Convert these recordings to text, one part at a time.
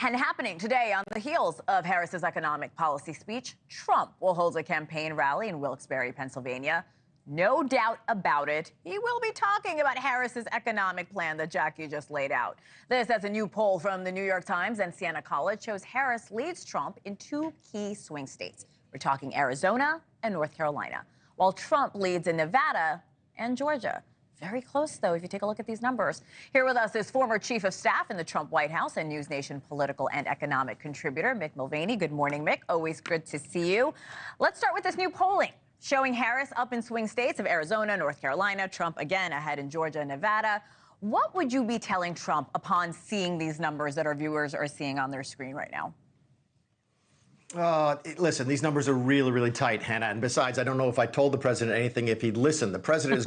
And happening today on the heels of Harris's economic policy speech, Trump will hold a campaign rally in Wilkes-Barre, Pennsylvania. No doubt about it, he will be talking about Harris's economic plan that Jackie just laid out. This, as a new poll from the New York Times and Siena College, shows Harris leads Trump in two key swing states. We're talking Arizona and North Carolina, while Trump leads in Nevada and Georgia. Very close, though, if you take a look at these numbers. Here with us is former chief of staff in the Trump White House and NewsNation political and economic contributor, Mick Mulvaney. Good morning, Mick. Always good to see you. Let's start with this new polling, showing Harris up in swing states of Arizona, North Carolina, Trump again ahead in Georgia and Nevada. What would you be telling Trump upon seeing these numbers that our viewers are seeing on their screen right now? Listen, these numbers are really, really tight, Hannah. And besides, I don't know if I told the president anything if he'd listened. President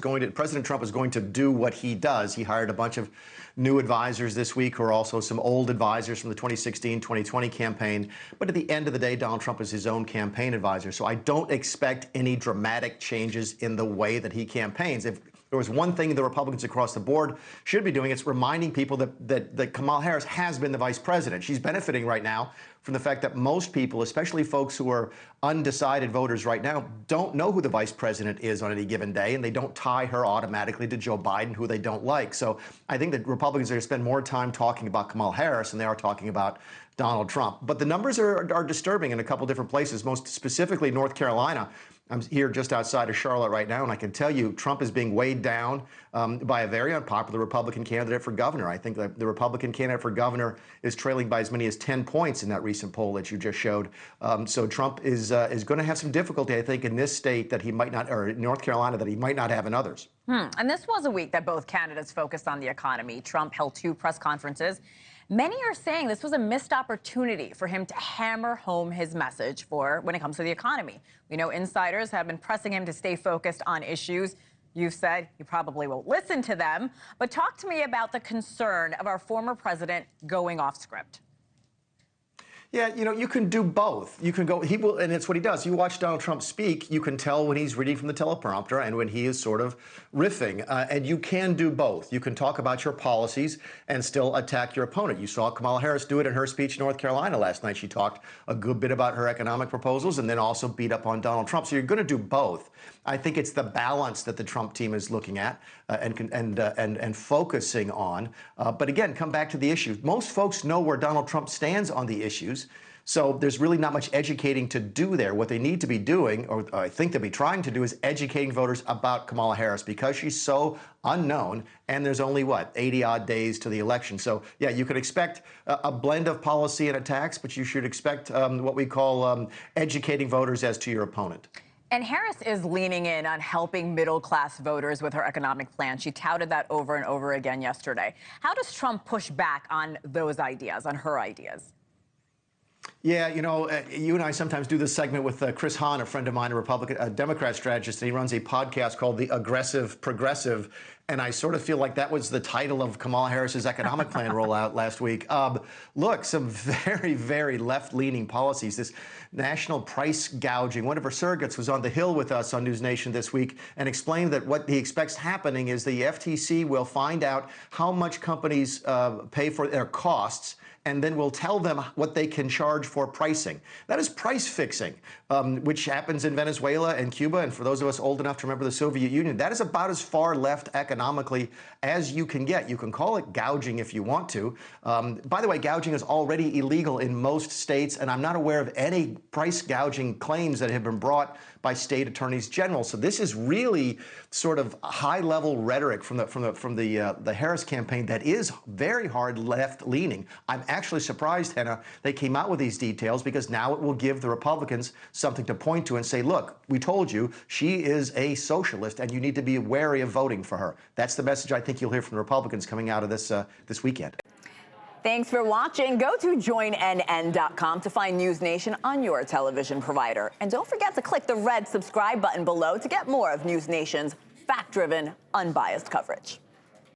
Trump is going to do what he does. He hired a bunch of new advisors this week who are also some old advisors from the 2016-2020 campaign. But at the end of the day, Donald Trump is his own campaign advisor. So I don't expect any dramatic changes in the way that he campaigns. If there was one thing the Republicans across the board should be doing, it's reminding people that Kamala Harris has been the vice president. She's benefiting right now from the fact that most people, especially folks who are undecided voters right now, don't know who the vice president is on any given day, and they don't tie her automatically to Joe Biden, who they don't like. So I think that Republicans are going to spend more time talking about Kamala Harris than they are talking about Donald Trump. But the numbers are disturbing in a couple different places, most specifically North Carolina. I'm here just outside of Charlotte right now, and I can tell you Trump is being weighed down by a very unpopular Republican candidate for governor. I think that the Republican candidate for governor is trailing by as many as 10 points in that recent poll that you just showed. So Trump is going to have some difficulty, I think, in this state that he might not, or North Carolina, that he might not have in others. And this was a week that both candidates focused on the economy. Trump held two press conferences. Many are saying this was a missed opportunity for him to hammer home his message for when it comes to the economy. We know insiders have been pressing him to stay focused on issues. You've said you probably won't listen to them, but talk to me about the concern of our former president going off script. Yeah, you know, you can do both. You can go, he will, and it's what he does. You watch Donald Trump speak, you can tell when he's reading from the teleprompter and when he is sort of riffing. And you can do both. You can talk about your policies and still attack your opponent. You saw Kamala Harris do it in her speech in North Carolina last night. She talked a good bit about her economic proposals and then also beat up on Donald Trump. So you're going to do both. I think it's the balance that the Trump team is looking at and focusing on. But again, come back to the issue. Most folks know where Donald Trump stands on the issues. So there's really not much educating to do there. What they need to be doing, or I think they'll be trying to do, is educating voters about Kamala Harris because she's so unknown and there's only, 80-odd days to the election. So, yeah, you could expect a blend of policy and attacks, but you should expect what we call educating voters as to your opponent. And Harris is leaning in on helping middle-class voters with her economic plan. She touted that over and over again yesterday. How does Trump push back on those ideas, on her ideas? Yeah, you know, you and I sometimes do this segment with Chris Hahn, a friend of mine, a Democrat strategist, and he runs a podcast called The Aggressive Progressive. And I sort of feel like that was the title of Kamala Harris's economic plan rollout last week. Look, some very, very left-leaning policies. This national price gouging. One of her surrogates was on the Hill with us on NewsNation this week and explained that what he expects happening is the FTC will find out how much companies pay for their costs, and then we'll tell them what they can charge for pricing. That is price fixing, which happens in Venezuela and Cuba. And for those of us old enough to remember the Soviet Union, that is about as far left economically as you can get. You can call it gouging if you want to. By the way, gouging is already illegal in most states, and I'm not aware of any price gouging claims that have been brought by state attorneys general. So this is really sort of high-level rhetoric from the Harris campaign that is very hard left-leaning. I'm actually surprised, Hena, they came out with these details because now it will give the Republicans something to point to and say, look, we told you she is a socialist and you need to be wary of voting for her. That's the message I think you'll hear from the Republicans coming out of this weekend. Thanks for watching. Go to joinnn.com to find NewsNation on your television provider. And don't forget to click the red subscribe button below to get more of NewsNation's fact-driven, unbiased coverage.